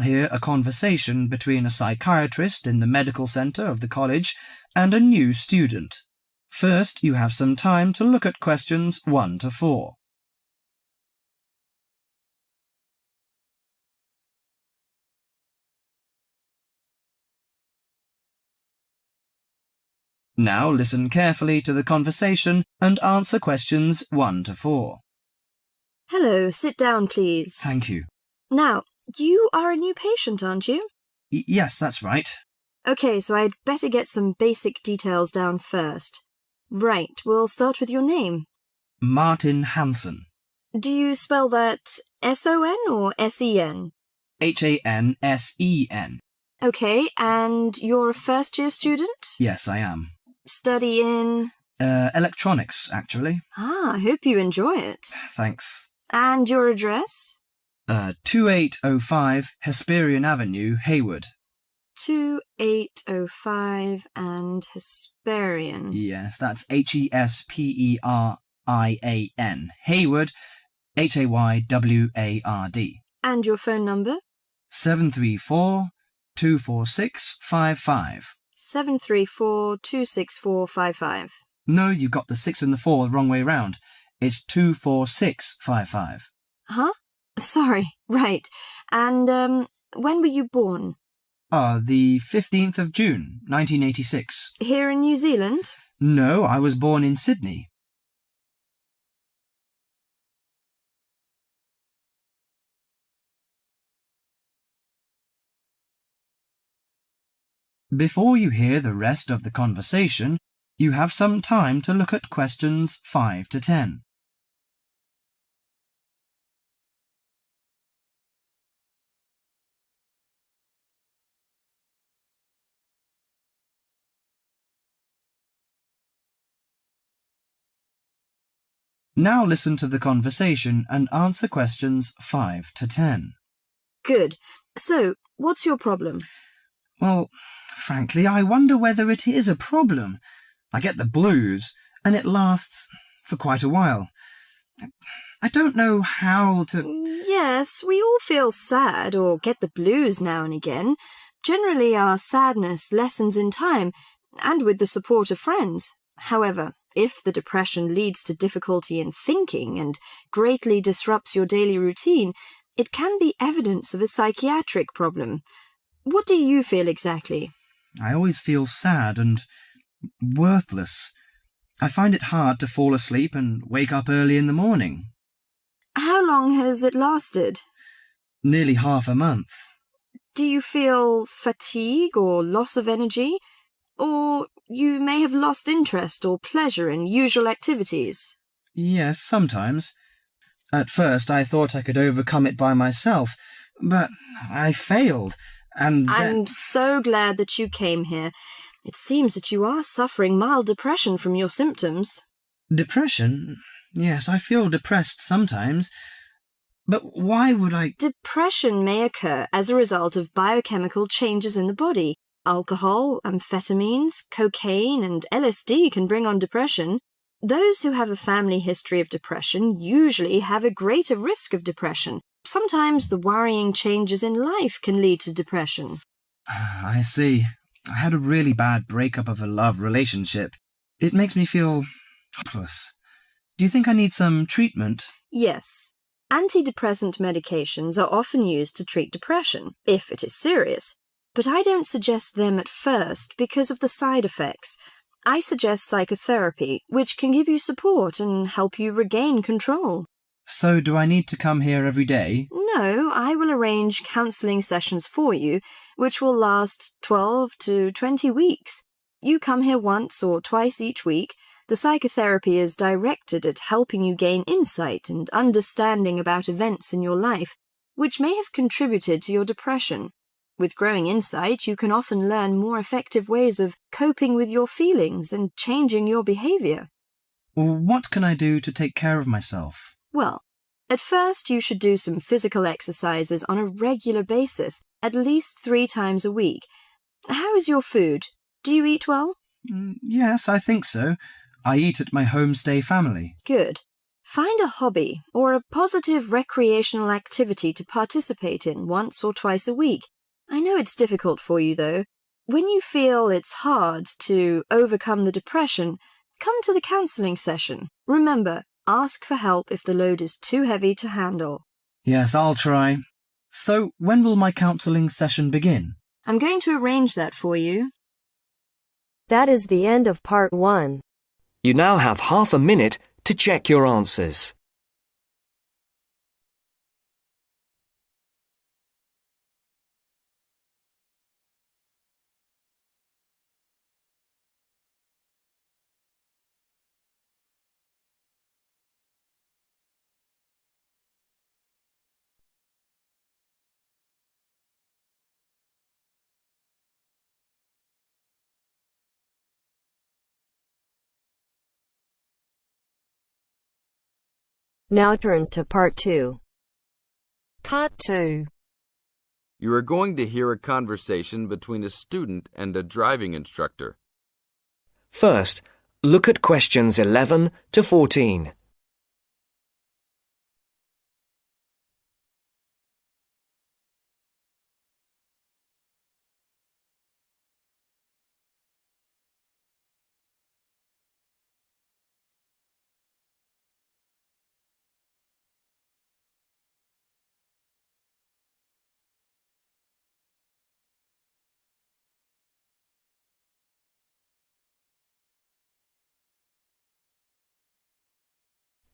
hear a conversation between a psychiatrist in the medical centre of the college and a new student. First, you have some time to look at questions 1 to 4. Now listen carefully to the conversation and answer questions 1 to 4. Hello, sit down, please. Thank you. Now, you are a new patient, aren't you? Yes, that's right. OK, so I'd better get some basic details down first. Right, we'll start with your name. Martin Hansen. Do you spell that S-O-N or S-E-N? Hansen. OK, and you're a first-year student? Yes, I am. Study in? Electronics, actually. I hope you enjoy it. Thanks. And your address? 2805 Hesperian Avenue, Hayward. 2805 and Hesperian. Yes, that's Hesperian. Hayward, Hayward. And your phone number? 734-246-55. 734-264-55. No, you got the 6 and the 4 the wrong way round. It's 246-55. Huh? Sorry, right. And, when were you born? The 15th of June, 1986. Here in New Zealand? No, I was born in Sydney. Before you hear the rest of the conversation, you have some time to look at questions 5 to 10. Now listen to the conversation and answer questions 5 to 10. Good. So, what's your problem? Well, frankly, I wonder whether it is a problem. I get the blues, and it lasts for quite a while. I don't know how to... Yes, we all feel sad or get the blues now and again. Generally, our sadness lessens in time, and with the support of friends. However, if the depression leads to difficulty in thinking and greatly disrupts your daily routine, it can be evidence of a psychiatric problem. What do you feel exactly? I always feel sad and worthless. I find it hard to fall asleep and wake up early in the morning. How long has it lasted? Nearly half a month. Do you feel fatigue or loss of energy? Or you may have lost interest or pleasure in usual activities? Yes, sometimes. At first I thought I could overcome it by myself, but I failed, and I'm so glad that you came here. It seems that you are suffering mild depression from your symptoms. Depression? Yes, I feel depressed sometimes. But why would I... Depression may occur as a result of biochemical changes in the body. Alcohol, amphetamines, cocaine, and LSD can bring on depression. Those who have a family history of depression usually have a greater risk of depression. Sometimes the worrying changes in life can lead to depression. I see. I had a really bad breakup of a love relationship. It makes me feel hopeless. Do you think I need some treatment? Yes. Antidepressant medications are often used to treat depression, if it is serious. But I don't suggest them at first because of the side effects. I suggest psychotherapy, which can give you support and help you regain control. So do I need to come here every day? No, I will arrange counselling sessions for you, which will last 12 to 20 weeks. You come here once or twice each week. The psychotherapy is directed at helping you gain insight and understanding about events in your life, which may have contributed to your depression. With growing insight, you can often learn more effective ways of coping with your feelings and changing your behaviour. What can I do to take care of myself? Well, at first you should do some physical exercises on a regular basis, at least 3 times a week. How is your food? Do you eat well? Yes, I think so. I eat at my homestay family. Good. Find a hobby or a positive recreational activity to participate in once or twice a week. I know it's difficult for you, though. When you feel it's hard to overcome the depression, come to the counselling session. Remember, ask for help if the load is too heavy to handle. Yes, I'll try. So, when will my counselling session begin? I'm going to arrange that for you. That is the end of part 1. You now have half a minute to check your answers. Now turns to part 2. Part 2. You are going to hear a conversation between a student and a driving instructor. First, look at questions 11 to 14.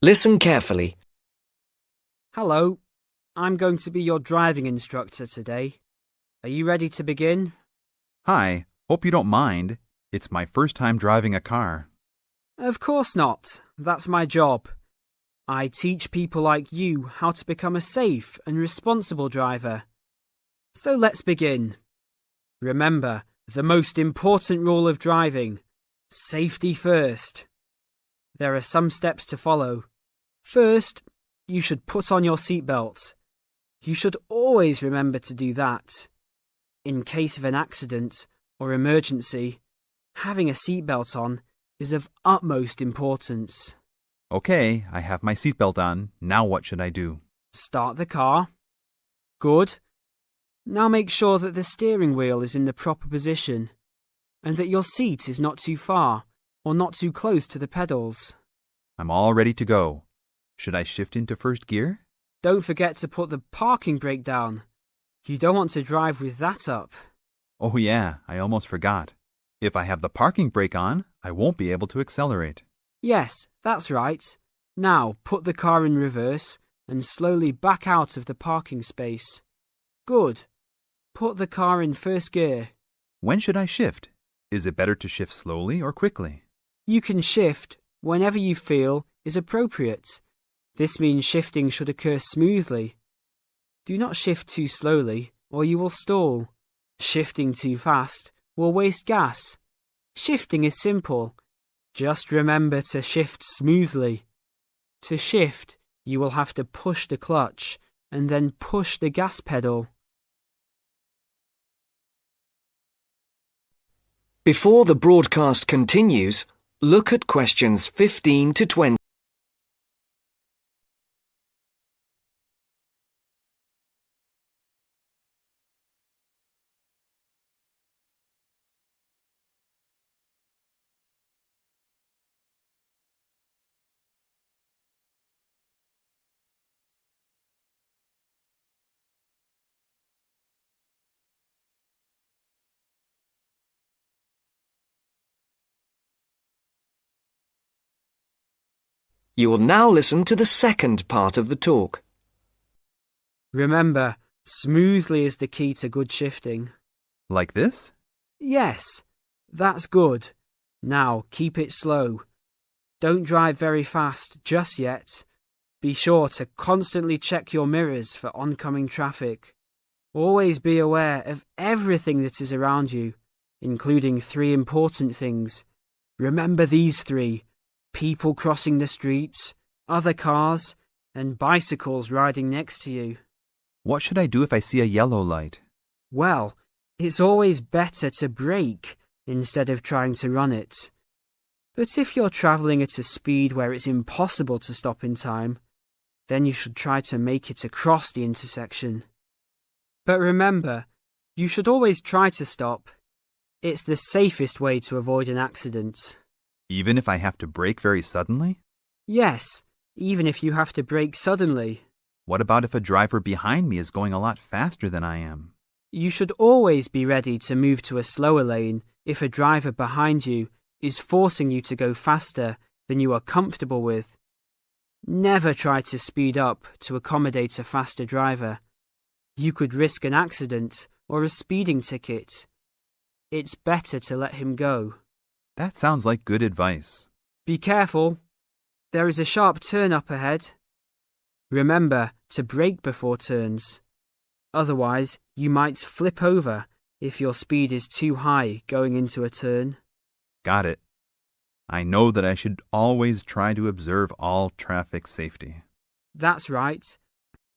Listen carefully. Hello, I'm going to be your driving instructor today. Are you ready to begin? Hi, hope you don't mind. It's my first time driving a car. Of course not. That's my job. I teach people like you how to become a safe and responsible driver. So let's begin. Remember, the most important rule of driving: safety first. There are some steps to follow. First, you should put on your seatbelt. You should always remember to do that. In case of an accident or emergency, having a seatbelt on is of utmost importance. Okay, I have my seatbelt on. Now what should I do? Start the car. Good. Now make sure that the steering wheel is in the proper position and that your seat is not too far or not too close to the pedals. I'm all ready to go. Should I shift into first gear? Don't forget to put the parking brake down. You don't want to drive with that up. Oh yeah, I almost forgot. If I have the parking brake on, I won't be able to accelerate. Yes, that's right. Now put the car in reverse and slowly back out of the parking space. Good. Put the car in first gear. When should I shift? Is it better to shift slowly or quickly? You can shift whenever you feel is appropriate. This means shifting should occur smoothly. Do not shift too slowly or you will stall. Shifting too fast will waste gas. Shifting is simple. Just remember to shift smoothly. To shift, you will have to push the clutch and then push the gas pedal. Before the broadcast continues, look at questions 15 to 20. You will now listen to the second part of the talk. Remember, smoothly is the key to good shifting. Like this? Yes, that's good. Now keep it slow. Don't drive very fast just yet. Be sure to constantly check your mirrors for oncoming traffic. Always be aware of everything that is around you, including 3 important things. Remember these 3: people crossing the streets, other cars, and bicycles riding next to you. What should I do if I see a yellow light? Well, it's always better to brake instead of trying to run it. But if you're travelling at a speed where it's impossible to stop in time, then you should try to make it across the intersection. But remember, you should always try to stop. It's the safest way to avoid an accident. Even if I have to brake very suddenly? Yes, even if you have to brake suddenly. What about if a driver behind me is going a lot faster than I am? You should always be ready to move to a slower lane if a driver behind you is forcing you to go faster than you are comfortable with. Never try to speed up to accommodate a faster driver. You could risk an accident or a speeding ticket. It's better to let him go. That sounds like good advice. Be careful. There is a sharp turn up ahead. Remember to brake before turns. Otherwise, you might flip over if your speed is too high going into a turn. Got it. I know that I should always try to observe all traffic safety. That's right.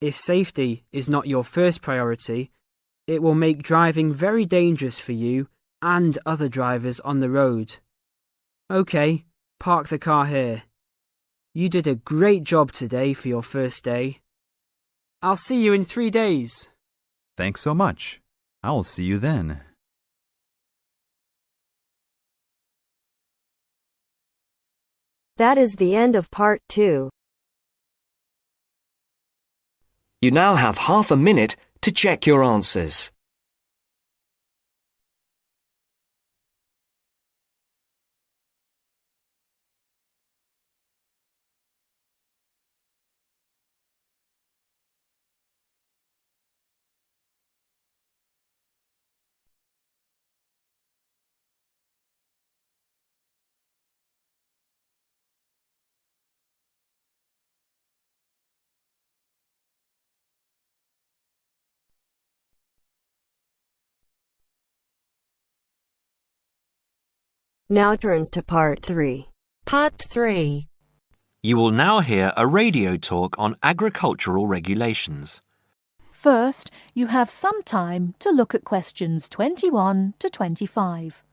If safety is not your first priority, it will make driving very dangerous for you and other drivers on the road. Okay, park the car here. You did a great job today for your first day. I'll see you in 3 days. Thanks so much. I will see you then. That is the end of part 2. You now have half a minute to check your answers. Now turns to part 3. Part 3. You will now hear a radio talk on agricultural regulations. First, you have some time to look at questions 21 to 25.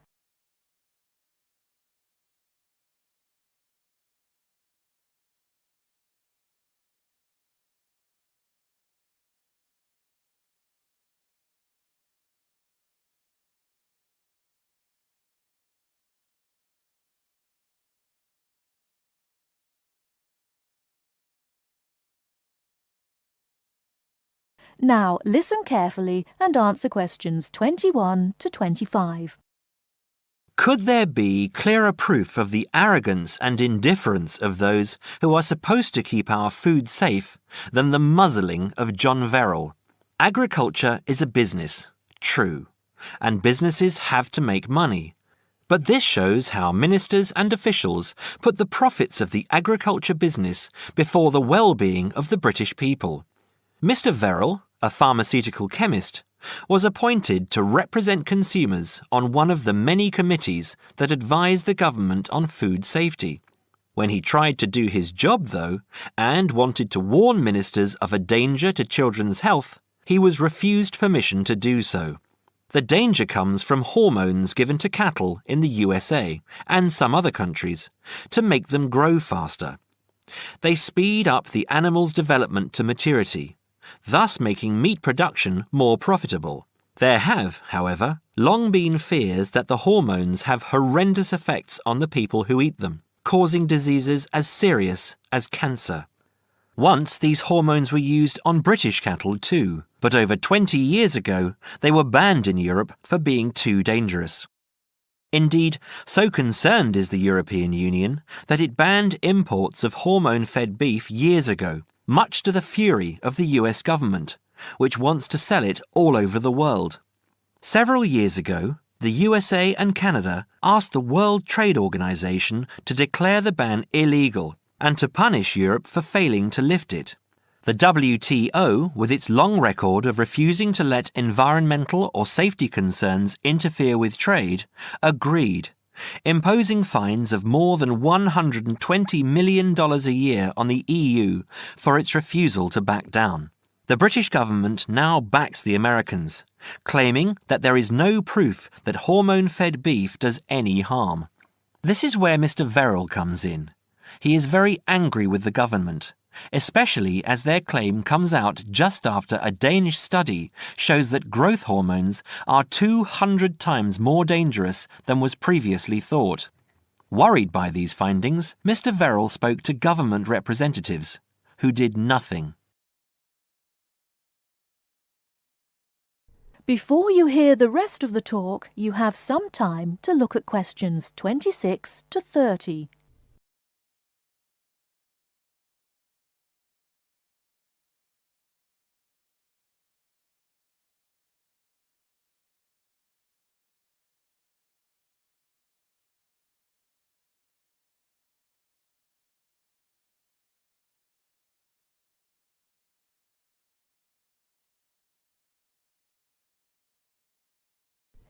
Now listen carefully and answer questions 21 to 25. Could there be clearer proof of the arrogance and indifference of those who are supposed to keep our food safe than the muzzling of John Verrill? Agriculture is a business, true, and businesses have to make money. But this shows how ministers and officials put the profits of the agriculture business before the well-being of the British people. Mr. Verrill, a pharmaceutical chemist, was appointed to represent consumers on one of the many committees that advise the government on food safety. When he tried to do his job, though, and wanted to warn ministers of a danger to children's health, he was refused permission to do so. The danger comes from hormones given to cattle in the USA and some other countries to make them grow faster. They speed up the animal's development to maturity, thus making meat production more profitable. There have, however, long been fears that the hormones have horrendous effects on the people who eat them, causing diseases as serious as cancer. Once these hormones were used on British cattle too, but over 20 years ago they were banned in Europe for being too dangerous. Indeed, so concerned is the European Union that it banned imports of hormone-fed beef years ago, much to the fury of the US government, which wants to sell it all over the world. Several years ago, the USA and Canada asked the World Trade Organization to declare the ban illegal and to punish Europe for failing to lift it. The WTO, with its long record of refusing to let environmental or safety concerns interfere with trade, agreed, imposing fines of more than $120 million a year on the EU for its refusal to back down. The British government now backs the Americans, claiming that there is no proof that hormone-fed beef does any harm. This is where Mr. Verrill comes in. He is very angry with the government, especially as their claim comes out just after a Danish study shows that growth hormones are 200 times more dangerous than was previously thought. Worried by these findings, Mr. Verrill spoke to government representatives, who did nothing. Before you hear the rest of the talk, you have some time to look at questions 26 to 30.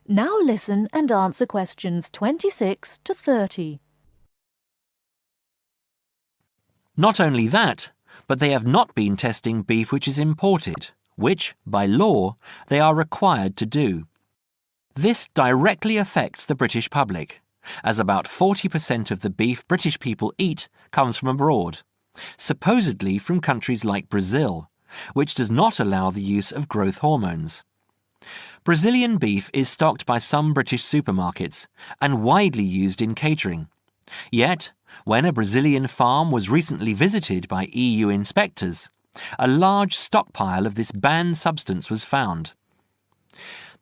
Now listen and answer questions 26 to 30. Not only that, but they have not been testing beef which is imported, which, by law, they are required to do. This directly affects the British public, as about 40% of the beef British people eat comes from abroad, supposedly from countries like Brazil, which does not allow the use of growth hormones. Brazilian beef is stocked by some British supermarkets and widely used in catering. Yet, when a Brazilian farm was recently visited by EU inspectors, a large stockpile of this banned substance was found.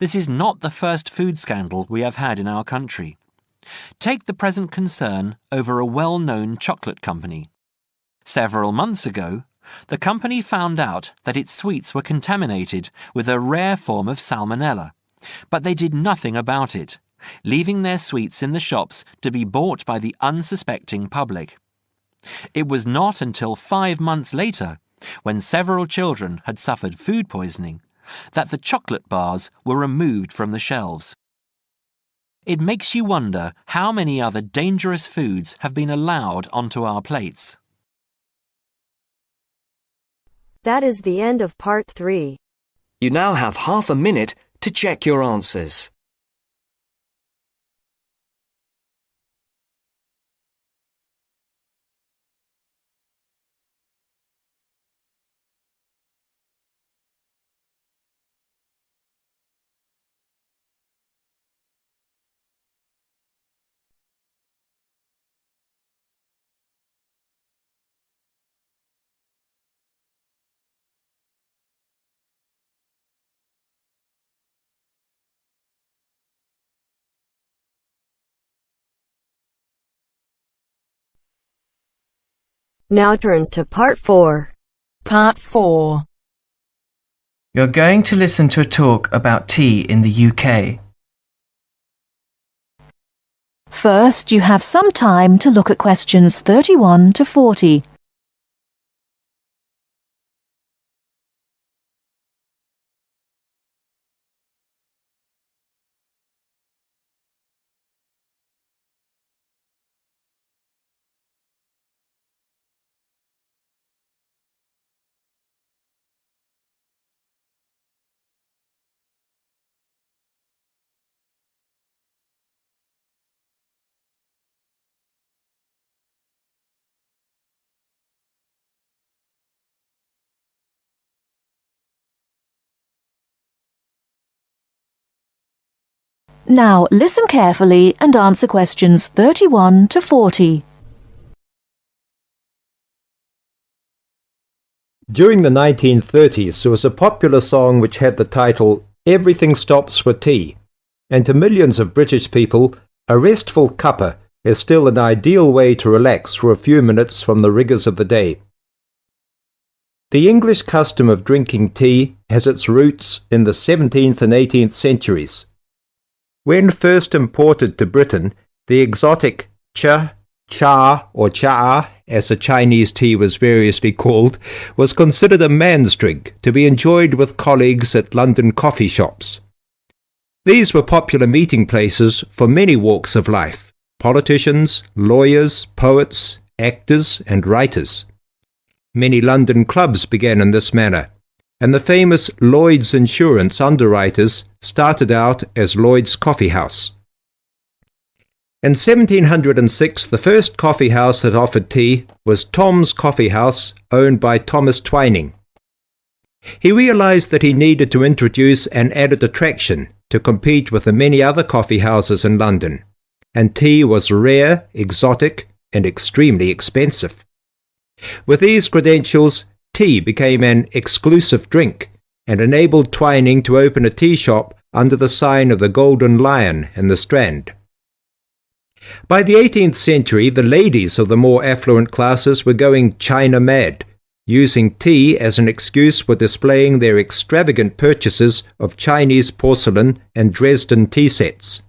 This is not the first food scandal we have had in our country. Take the present concern over a well-known chocolate company. Several months ago, the company found out that its sweets were contaminated with a rare form of salmonella, but they did nothing about it, leaving their sweets in the shops to be bought by the unsuspecting public. It was not until 5 months later, when several children had suffered food poisoning, that the chocolate bars were removed from the shelves. It makes you wonder how many other dangerous foods have been allowed onto our plates. That is the end of part 3. You now have half a minute to check your answers. Now turns to part 4. Part 4. You're going to listen to a talk about tea in the UK. First, you have some time to look at questions 31 to 40. Now listen carefully and answer questions 31 to 40. During the 1930s, there was a popular song which had the title, "Everything Stops for Tea," and to millions of British people, a restful cuppa is still an ideal way to relax for a few minutes from the rigours of the day. The English custom of drinking tea has its roots in the 17th and 18th centuries. When first imported to Britain, the exotic cha, or cha, as the Chinese tea was variously called, was considered a man's drink to be enjoyed with colleagues at London coffee shops. These were popular meeting places for many walks of life: politicians, lawyers, poets, actors, and writers. Many London clubs began in this manner, and the famous Lloyd's Insurance underwriters started out as Lloyd's Coffee House. In 1706, the first coffee house that offered tea was Tom's Coffee House, owned by Thomas Twining. He realized that he needed to introduce an added attraction to compete with the many other coffee houses in London, and tea was rare, exotic, and extremely expensive. With these credentials, tea became an exclusive drink and enabled Twining to open a tea shop under the sign of the Golden Lion in the Strand. By the 18th century, the ladies of the more affluent classes were going China mad, using tea as an excuse for displaying their extravagant purchases of Chinese porcelain and Dresden tea sets.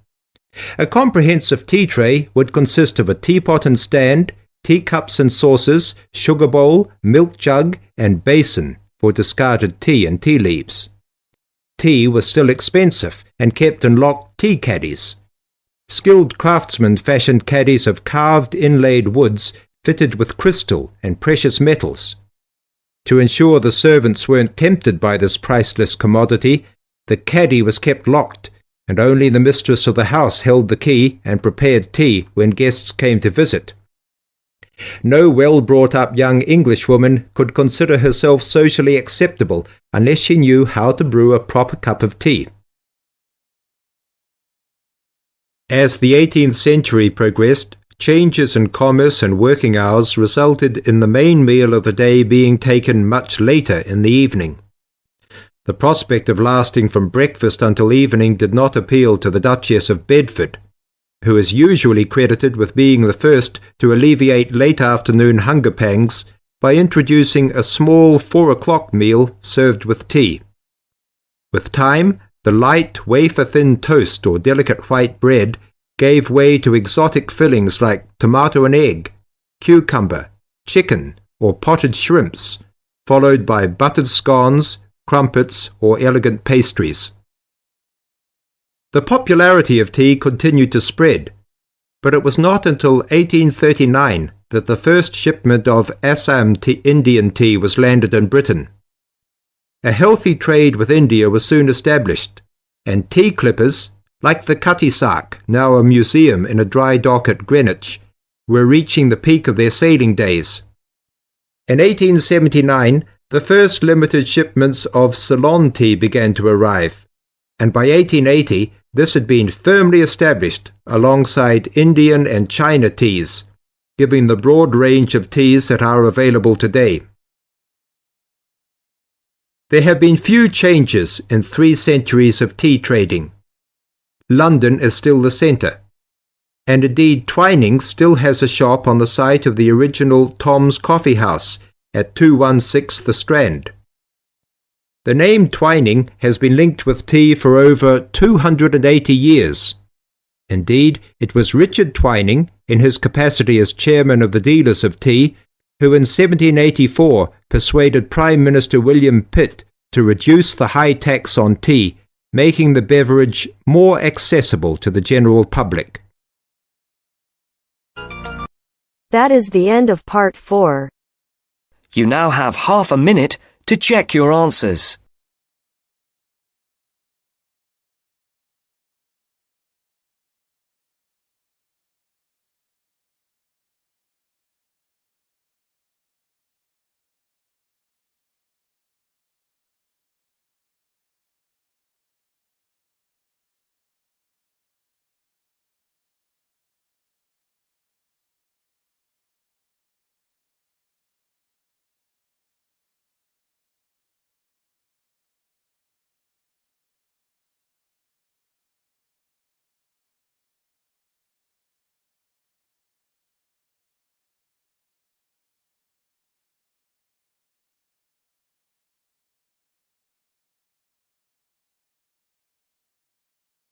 A comprehensive tea tray would consist of a teapot and stand, teacups and saucers, sugar bowl, milk jug, and basin for discarded tea and tea leaves. Tea was still expensive and kept in locked tea caddies. Skilled craftsmen fashioned caddies of carved inlaid woods fitted with crystal and precious metals. To ensure the servants weren't tempted by this priceless commodity, the caddy was kept locked, and only the mistress of the house held the key and prepared tea when guests came to visit. No well-brought-up young Englishwoman could consider herself socially acceptable unless she knew how to brew a proper cup of tea. As the 18th century progressed, changes in commerce and working hours resulted in the main meal of the day being taken much later in the evening. The prospect of lasting from breakfast until evening did not appeal to the Duchess of Bedford, who is usually credited with being the first to alleviate late afternoon hunger pangs by introducing a small 4 o'clock meal served with tea. With time, the light, wafer-thin toast or delicate white bread gave way to exotic fillings like tomato and egg, cucumber, chicken, or potted shrimps, followed by buttered scones, crumpets, or elegant pastries. The popularity of tea continued to spread, but it was not until 1839 that the first shipment of Assam Indian tea was landed in Britain. A healthy trade with India was soon established, and tea clippers, like the Cutty Sark, now a museum in a dry dock at Greenwich, were reaching the peak of their sailing days. In 1879, the first limited shipments of Ceylon tea began to arrive, and by 1880 this had been firmly established alongside Indian and China teas, giving the broad range of teas that are available today. There have been few changes in 3 centuries of tea trading. London is still the centre, and indeed Twining still has a shop on the site of the original Tom's Coffee House at 216 The Strand. The name Twining has been linked with tea for over 280 years. Indeed, it was Richard Twining, in his capacity as chairman of the dealers of tea, who in 1784 persuaded Prime Minister William Pitt to reduce the high tax on tea, making the beverage more accessible to the general public. That is the end of part 4. You now have half a minute to check your answers.